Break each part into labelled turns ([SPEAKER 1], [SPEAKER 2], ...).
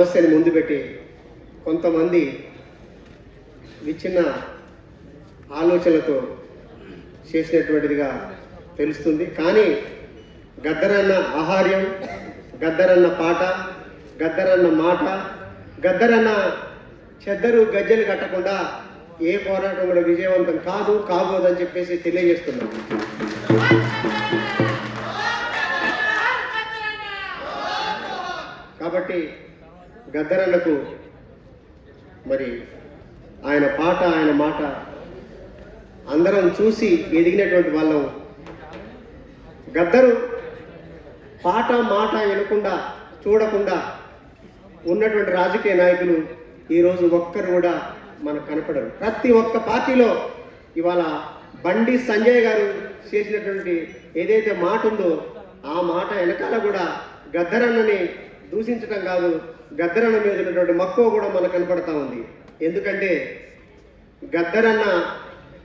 [SPEAKER 1] సమస్యని ముందు పెట్టి కొంతమంది విచ్ఛిన్న ఆలోచనలతో చేసినటువంటిదిగా తెలుస్తుంది. కానీ గద్దరన్న ఆహార్యం, గద్దరన్న పాట, గద్దరన్న మాట, గద్దరన్న చెద్దరు గజ్జలు కట్టకుండా ఏ పోరాటం కూడా విజయవంతం కాబోదని చెప్పేసి తెలియజేస్తున్నాం. కాబట్టి గద్దరన్నకు మరి ఆయన పాట, ఆయన మాట అందరం చూసి ఎదిగినటువంటి వాళ్ళం. గద్దరు పాట మాట వినకుండా చూడకుండా ఉన్నటువంటి రాజకీయ నాయకులు ఈరోజు ఒక్కరు కూడా మనకు కనపడరు. ప్రతి ఒక్క పార్టీలో ఇవాళ బండి సంజయ్ గారు చేసినటువంటి ఏదైతే మాట ఉందో ఆ మాట వెనకాల కూడా గద్దరన్నని దూషించడం కాదు, గద్దరన్న మీద ఉన్నటువంటి మక్కువ కూడా మనకు కనపడతా ఉంది. ఎందుకంటే గద్దరన్న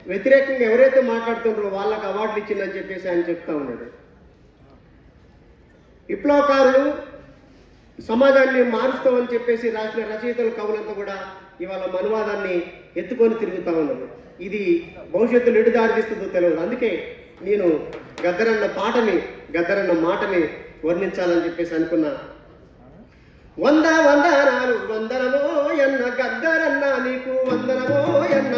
[SPEAKER 1] వ్యతిరేకంగా ఎవరైతే మాట్లాడుతుంటారో వాళ్ళకి అవార్డులు ఇచ్చిందని చెప్పేసి ఆయన చెప్తా ఉన్నాడు. విప్లవకారులు సమాజాన్ని మారుస్తామని చెప్పేసి రాసిన రచయితలు, కవులంతా కూడా ఇవాళ మనువాదాన్ని ఎత్తుకొని తిరుగుతూ ఉన్నారు. ఇది భవిష్యత్తులో ఎటు దారితీస్తుందో తెలియదు. అందుకే నేను గద్దరన్న పాటని, గద్దరన్న మాటని వర్ణించాలని చెప్పేసి అనుకున్నా. వందనాలు వందనమో ఎన్న గద్దరన్న నీకు వందనమో ఎన్న,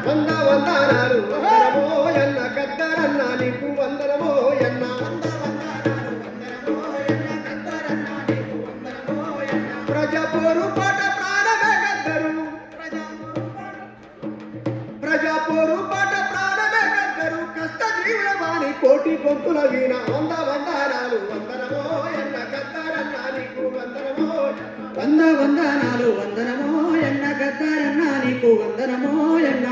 [SPEAKER 1] వందనాలు వందనమో ఎన్న గద్దరన్న నీకు వందనమో ఎన్న. ప్రజాపోరు పాట ప్రాణమే గద్దరు, ప్రజాపోరు పాట ప్రాణమే గద్దరు, కష్ట జీవుల వాణి కోటి గొంతుల వీణ. వందనాలు వందనమో ఎన్న గద్దరన్న నీకు వందనమో,
[SPEAKER 2] వందనాలు వందనమో ఎన్న గద్దరన్న నీకు వందనమో ఎన్న.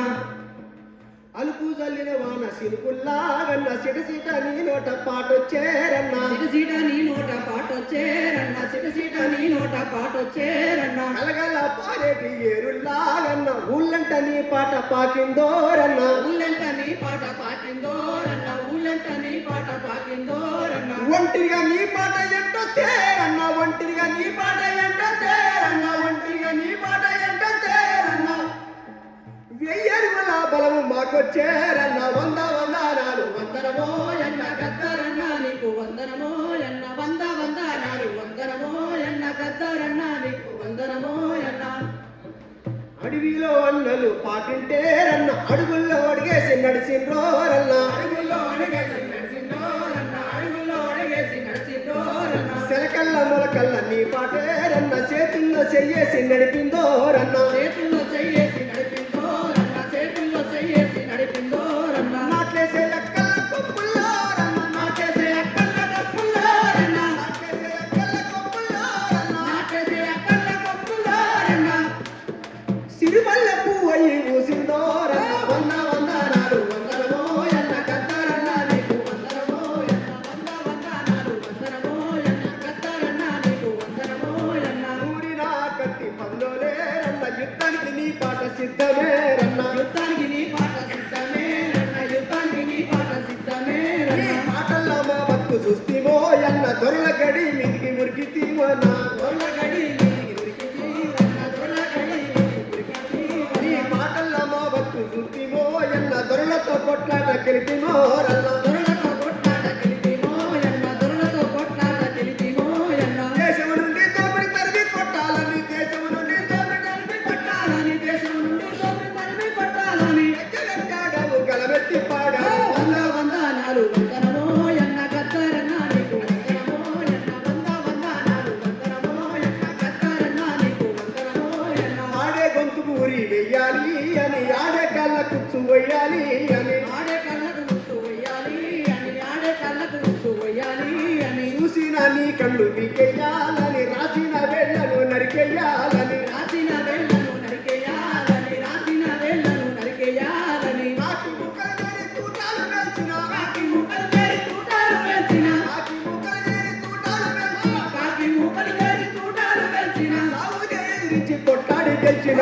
[SPEAKER 1] అలుపు జల్లిన వాన సిరుకుల్లాగన్న సిటసిట నీ నోట పాటొచ్చేరన్న,
[SPEAKER 2] సిటసిట నీ నోట పాటొచ్చేరన్న, సిటసిట నీ నోట పాటొచ్చేరన్న.
[SPEAKER 1] కలగల పారేటి ఏరుల్లాగన్న ఊళ్ళంట నీ పాట పాకిందోరన్న,
[SPEAKER 2] ఊళ్ళంట నీ పాట పాకిందోరన్న, ఊళ్ళంట నీ పాట పాకిందోరన్న.
[SPEAKER 1] ఒంటిగా నీ పాట ఎంటొచ్చేరన్న, ఒంటిగా నీ పాట ఎంటొచ్చేరన్న, ఒంటిగా నీ పాట ఎంటొచ్చేరన్న. వెయ్యరుగుల బలము మాకొచ్చేరన్న. వందనాలు
[SPEAKER 2] వందనమో ఎన్న గద్దరన్న నీకు వందనమో ఎన్న, వందనాలు వందనమో ఎన్న గద్దరన్న నీకు వందనమో ఎన్న.
[SPEAKER 1] అడవిలో అన్నలు పాటింటేరన్న, అడుగుల్లో అడిగేసి నడిచిండ్రోరన్న,
[SPEAKER 2] అడుగుల్లో అడిగేసి నడిచిండ్రోరన్న, అడుగుల్లో అడిగేసి నడిచిండ్రోరన్న.
[SPEAKER 1] సెలకల్ల మొలకల్ల నీ పాటేరన్న, చేతుల్లో చెయ్యేసి నడిపిందోరన్న,
[SPEAKER 2] చేతుల్లో చెయ్యేసి నడిపిందోరన్న, చేతుల్లో చెయ్యేసి నడిపిందోరన్న.
[SPEAKER 1] నాట్లేసే అక్కల్ల కొప్పుల్లోరన్న,
[SPEAKER 2] నాటేసే అక్కల్ల కొప్పుల్లోరన్న,
[SPEAKER 1] నాట్లేసే అక్కల్ల కొప్పుల్లోరన్న.
[SPEAKER 2] నాటేసే అక్కల్ల కొప్పుల్లోరన్న.
[SPEAKER 1] సిరిమల్ల పువ్వయి ఊసిందోరన్న.
[SPEAKER 2] వందనాలు వందనమో ఎన్న గద్దరన్న నీకు వందనమో ఎన్న, వందనాలు వందనమో ఎన్న గద్దరన్న నీకు వందనమో ఎన్న.
[SPEAKER 1] ఊరిన కత్తి పందోలేరన్న, యుద్ధానికి నీ పాట సిద్ధమేరన్న,
[SPEAKER 2] యుద్ధానికి నీ పాట సిద్ధమేరన్న, యుద్ధానికి నీ పాట
[SPEAKER 1] నీ
[SPEAKER 2] సిద్ధమేరన్న.
[SPEAKER 1] మాటల్లో మా బతుకు చూస్తీమో ఎన్న, దొరల గడి మీదికి మురికితీమన్న,
[SPEAKER 2] దొరగడి నీకు ఉరికితీవన్న, దొరగడి నీకు ఉరికితీవన్న.
[SPEAKER 1] నీ మాటల్లో మా బతుకు చూస్తీమో ఎన్న, దొరలతో కొట్లాట గెలిపిమోరన్న.
[SPEAKER 2] దొరలతో కొట్లాట గెలిపిమో ఎన్న, దొరలతో కొట్లాట గెలిపిమో ఎన్న.
[SPEAKER 1] దేశము నుండి దోపిడి తరిమి కొట్టాలని, దేశము నుండి దోపిడి తరిమి
[SPEAKER 2] కొట్టాలని, దేశం నుండి దోపిడి తరిమి కొట్టాలని.
[SPEAKER 1] కొట్టాడవు గలబెట్టి పాడావు.
[SPEAKER 2] వందనాలు వందనమో ఎన్న గద్దరన్న నీకు వందనమో ఎన్న, వందనాలు వందనమో ఎన్న గద్దరన్న నీకు వందనమో ఎన్న.
[SPEAKER 1] ఆడే గొంతుకు ఊరి వెయ్యాలి అని, ఆడే కళ్ళ కుచ్చు వెయ్యాలి అని,
[SPEAKER 2] ఆడే కళ్ళకు ముచ్చు వెయ్యాలి అని, ఆడే కళ్ళకు ముచ్చు వెయ్యాలి అని.
[SPEAKER 1] చూసిన నీ కళ్ళు పీకెయ్యాలని, రాసిన వేళ్లను నరికెయ్యాలని,
[SPEAKER 2] రాసిన వేళ్లను నరికేయాలని, రాసిన వేళ్లను నరికేయాలని.
[SPEAKER 1] కాకి ముక్కలు చేరి తూటాలు వేల్చిన,
[SPEAKER 2] కాకి ముక్కలు చేరి తూటాలు వేల్చిన,
[SPEAKER 1] కాకి ముక్కలు చేరి తూటాలు వేల్చిన,
[SPEAKER 2] కాకి ముక్కలు చేరి తూటాలు వేల్చిన.
[SPEAKER 1] సాగుగా ఎదిరించి కొట్టాడి గెలిచిన.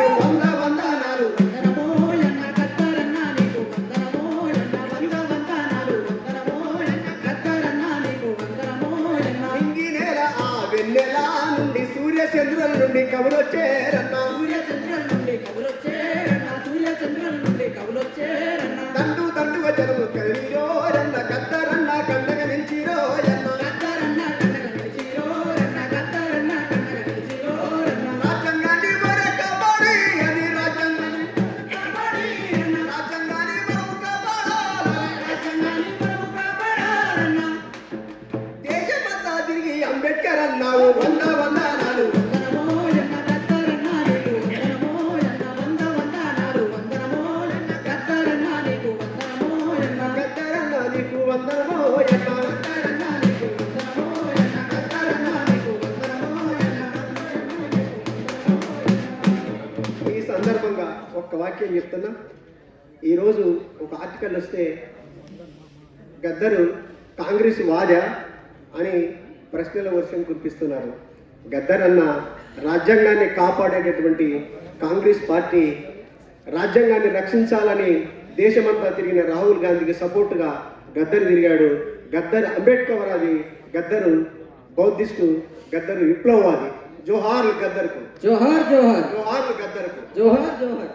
[SPEAKER 1] వందనాలు
[SPEAKER 2] వందనమో ఎన్న గద్దరన్న నీకు వందనమో ఎన్న, వందనాలు వందనమో ఎన్న గద్దరన్న నీకు వందనమో
[SPEAKER 1] చంద్రుల నుండి కబురొచ్చేరన్న
[SPEAKER 2] సూర్య చంద్రుల నుండి కబురొచ్చేరన్న సూర్య చంద్రుల నుండి కబురొచ్చేరన్న
[SPEAKER 1] దండు దండుగ జనము కలిరోరన్న గద్దరన్న కండగ నిలిచిరోయన్న
[SPEAKER 2] గద్దరన్న కన్నగ నిలిచిరోరన్న గద్దరన్న కన్నగ నిలిచిరోరన్న
[SPEAKER 1] రాజ్యాంగాన్ని మరే కాపాడి అని రాజ్యాంగాన్ని
[SPEAKER 2] కాపాడి అన్న
[SPEAKER 1] రాజ్యాంగాన్ని మనము కాపాడాలని
[SPEAKER 2] రాజ్యాంగాన్ని మనము కాపాడాలన్న
[SPEAKER 1] దేశమంతా తిరిగి అంబేద్కర్ అన్నావు వంద వందనాలు
[SPEAKER 2] వందనమో ఎన్న గద్దరన్న నీకు వందనమో ఎన్న వందనాలు వందనమో ఎన్న గద్దరన్న నీకు వందనమో ఎన్న
[SPEAKER 1] గద్దరన్న నీకు వందనమో ఎన్న
[SPEAKER 2] గద్దరన్న నీకు వందనమో ఎన్న గద్దరన్న నీకు వందనమో ఎన్న
[SPEAKER 1] ఈ సందర్భంగా ఒక్క వాక్యం చెప్తున్నా. ఈరోజు ఒక ఆర్టికల్ వస్తే గద్దరు కాంగ్రెస్ వాదా అని ప్రశ్నల వర్షం కురిపిస్తున్నారు. గద్దర్ అన్న రాజ్యాంగాన్ని కాపాడేటటువంటి కాంగ్రెస్ పార్టీ రాజ్యాంగాన్ని రక్షించాలని దేశమంతా తిరిగిన రాహుల్ గాంధీకి సపోర్టుగా గద్దరు తిరిగాడు. గద్దర్ అంబేద్కర్వాది, గద్దరు బౌద్ధిస్టు, గద్దరు విప్లవవాది. జోహార్ గద్దర్కు,
[SPEAKER 2] జోహార్ జోహార్
[SPEAKER 1] జోహార్ గద్దర్కు.
[SPEAKER 2] జోహార్ జోహార్